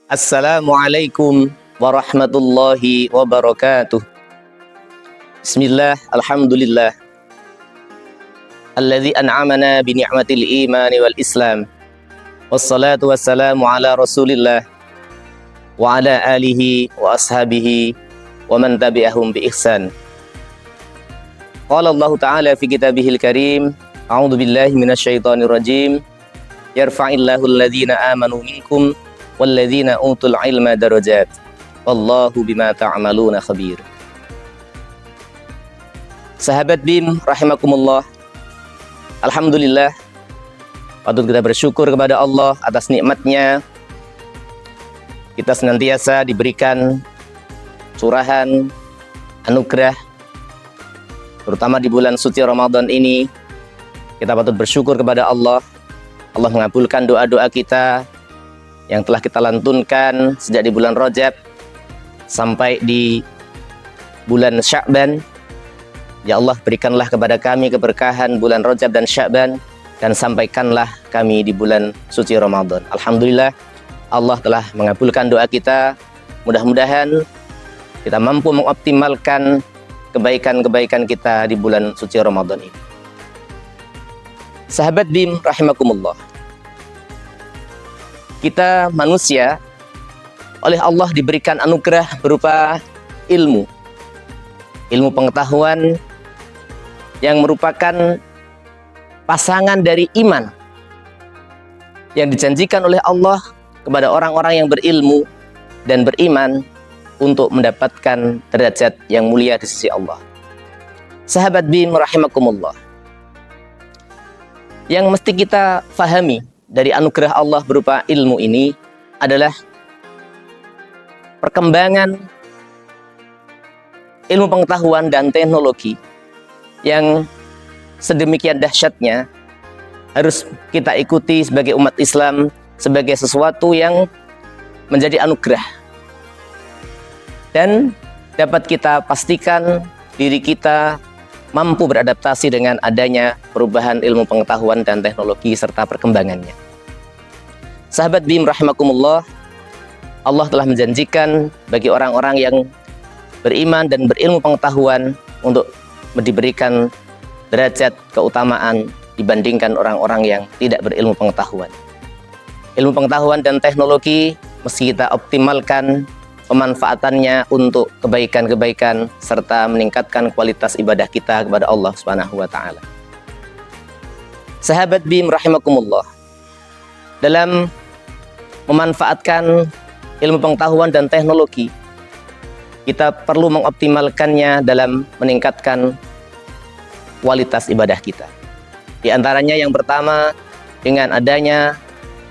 Assalamualaikum warahmatullahi wabarakatuh. Bismillah, alhamdulillah. Alladzi an'amana bi ni'matil iman wal islam. Wassalatu wassalamu ala Rasulillah wa ala alihi wa ashabihi wa man tabi'ahum bi ihsan. Qala Allah Ta'ala fi kitabihil karim, a'udzu billahi minasyaitonir rajim. Yarfa'illahu alladhina amanu minkum walladzina utul ilma darajat wallahu bima ta'maluna khabir. Sahabat BIM rahimakumullah, alhamdulillah, patut kita bersyukur kepada Allah atas nikmatnya kita senantiasa diberikan curahan anugerah, terutama di bulan suci Ramadan ini. Kita patut bersyukur kepada Allah. Allah mengabulkan doa-doa kita yang telah kita lantunkan sejak di bulan Rajab sampai di bulan Sya'ban. Ya Allah, berikanlah kepada kami keberkahan bulan Rajab dan Sya'ban, dan sampaikanlah kami di bulan suci Ramadan. Alhamdulillah, Allah telah mengabulkan doa kita. Mudah-mudahan kita mampu mengoptimalkan kebaikan-kebaikan kita di bulan suci Ramadan ini. Sahabat BIM rahimakumullah, kita manusia oleh Allah diberikan anugerah berupa ilmu pengetahuan yang merupakan pasangan dari iman yang dijanjikan oleh Allah kepada orang-orang yang berilmu dan beriman untuk mendapatkan derajat yang mulia di sisi Allah. Sahabat BIM rahimakumullah, yang mesti kita fahami dari anugerah Allah berupa ilmu ini adalah perkembangan ilmu pengetahuan dan teknologi yang sedemikian dahsyatnya harus kita ikuti sebagai umat Islam sebagai sesuatu yang menjadi anugerah, dan dapat kita pastikan diri kita mampu beradaptasi dengan adanya perubahan ilmu pengetahuan dan teknologi serta perkembangannya. Sahabat BIM rahimakumullah, Allah telah menjanjikan bagi orang-orang yang beriman dan berilmu pengetahuan untuk diberikan derajat keutamaan dibandingkan orang-orang yang tidak berilmu pengetahuan. Ilmu pengetahuan dan teknologi mesti kita optimalkan pemanfaatannya untuk kebaikan-kebaikan serta meningkatkan kualitas ibadah kita kepada Allah Subhanahu wa taala. Sahabat BIM rahimakumullah, dalam memanfaatkan ilmu pengetahuan dan teknologi, kita perlu mengoptimalkannya dalam meningkatkan kualitas ibadah kita. Di antaranya yang pertama, dengan adanya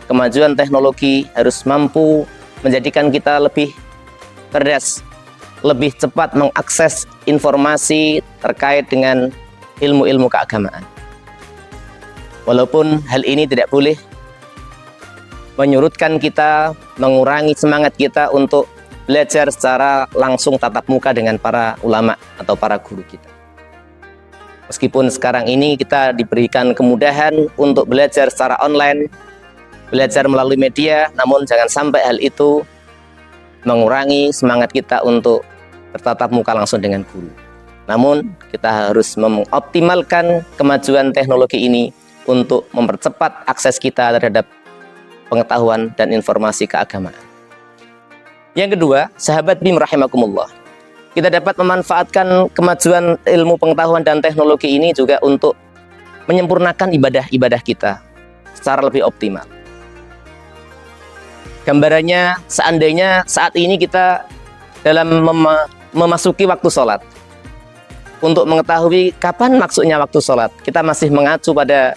kemajuan teknologi harus mampu menjadikan kita lebih cerdas, lebih cepat mengakses informasi terkait dengan ilmu-ilmu keagamaan. Walaupun hal ini tidak boleh menyurutkan kita, mengurangi semangat kita untuk belajar secara langsung tatap muka dengan para ulama atau para guru kita. Meskipun sekarang ini kita diberikan kemudahan untuk belajar secara online, belajar melalui media, namun jangan sampai hal itu mengurangi semangat kita untuk bertatap muka langsung dengan guru. Namun kita harus mengoptimalkan kemajuan teknologi ini untuk mempercepat akses kita terhadap pengetahuan dan informasi keagamaan. Yang kedua, sahabat BIM rahimakumullah, kita dapat memanfaatkan kemajuan ilmu pengetahuan dan teknologi ini juga untuk menyempurnakan ibadah-ibadah kita secara lebih optimal. Gambarannya, seandainya saat ini kita dalam memasuki waktu sholat, untuk mengetahui kapan maksudnya waktu sholat, kita masih mengacu pada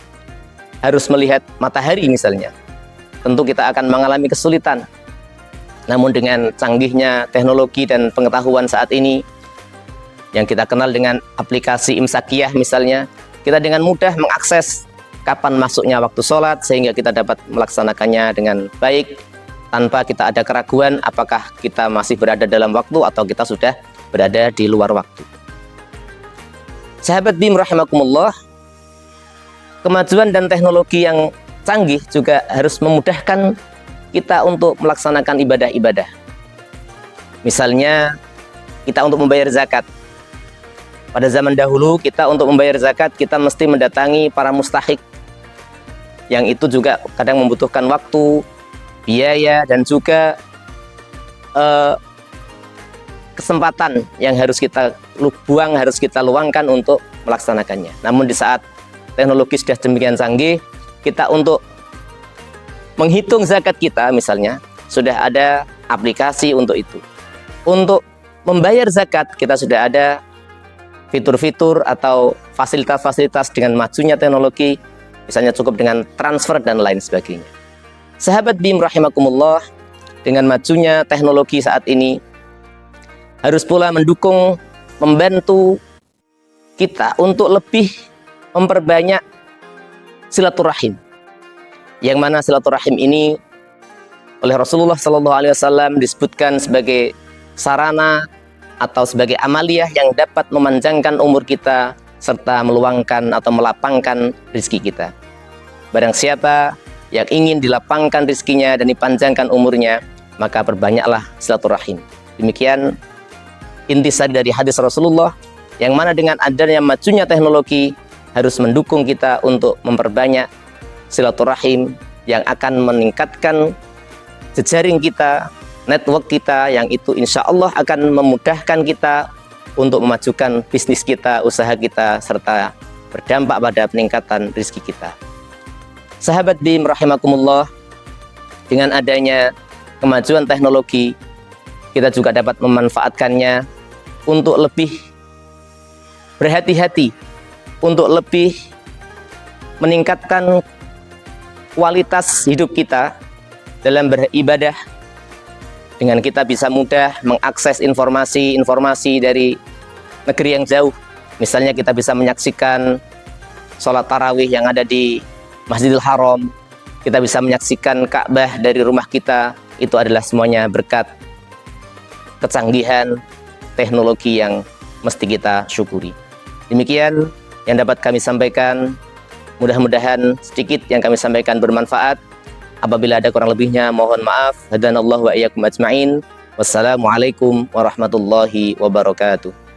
harus melihat matahari misalnya. Tentu kita akan mengalami kesulitan. Namun dengan canggihnya teknologi dan pengetahuan saat ini, yang kita kenal dengan aplikasi Imsakiyah misalnya, kita dengan mudah mengakses kapan masuknya waktu sholat, sehingga kita dapat melaksanakannya dengan baik, tanpa kita ada keraguan apakah kita masih berada dalam waktu atau kita sudah berada di luar waktu. Sahabat BIM rahimakumullah, kemajuan dan teknologi yang canggih juga harus memudahkan kita untuk melaksanakan ibadah-ibadah. Misalnya kita untuk membayar zakat. Pada zaman dahulu kita untuk membayar zakat kita mesti mendatangi para mustahik, yang itu juga kadang membutuhkan waktu, biaya, dan juga kesempatan yang harus kita buang, harus kita luangkan untuk melaksanakannya. Namun di saat teknologi sudah demikian canggih, kita untuk menghitung zakat kita misalnya sudah ada aplikasi untuk itu. Untuk membayar zakat kita sudah ada fitur-fitur atau fasilitas-fasilitas dengan majunya teknologi, misalnya cukup dengan transfer dan lain sebagainya. Sahabat BIM rahimakumullah, dengan majunya teknologi saat ini harus pula mendukung, membantu kita untuk lebih memperbanyak silaturahim. Yang mana silaturahim ini oleh Rasulullah SAW disebutkan sebagai sarana atau sebagai amaliyah yang dapat memanjangkan umur kita serta meluangkan atau melapangkan rezeki kita. Barang siapa yang ingin dilapangkan rezekinya dan dipanjangkan umurnya, maka perbanyaklah silaturahim. Demikian intisari dari hadis Rasulullah, yang mana dengan adanya majunya teknologi harus mendukung kita untuk memperbanyak silaturahim yang akan meningkatkan jejaring kita, network kita, yang itu insya Allah akan memudahkan kita untuk memajukan bisnis kita, usaha kita, serta berdampak pada peningkatan rezeki kita. Sahabat BIM rahimakumullah, dengan adanya kemajuan teknologi, kita juga dapat memanfaatkannya untuk lebih berhati-hati, untuk lebih meningkatkan kualitas hidup kita dalam beribadah, dengan kita bisa mudah mengakses informasi-informasi dari negeri yang jauh. Misalnya kita bisa menyaksikan sholat tarawih yang ada di Masjidil Haram, kita bisa menyaksikan Ka'bah dari rumah kita. Itu adalah semuanya berkat kecanggihan teknologi yang mesti kita syukuri. Demikian yang dapat kami sampaikan. Mudah-mudahan sedikit yang kami sampaikan bermanfaat. Apabila ada kurang lebihnya, mohon maaf. Hadanallahu wa iyyakum ajma'in. Wassalamualaikum warahmatullahi wabarakatuh.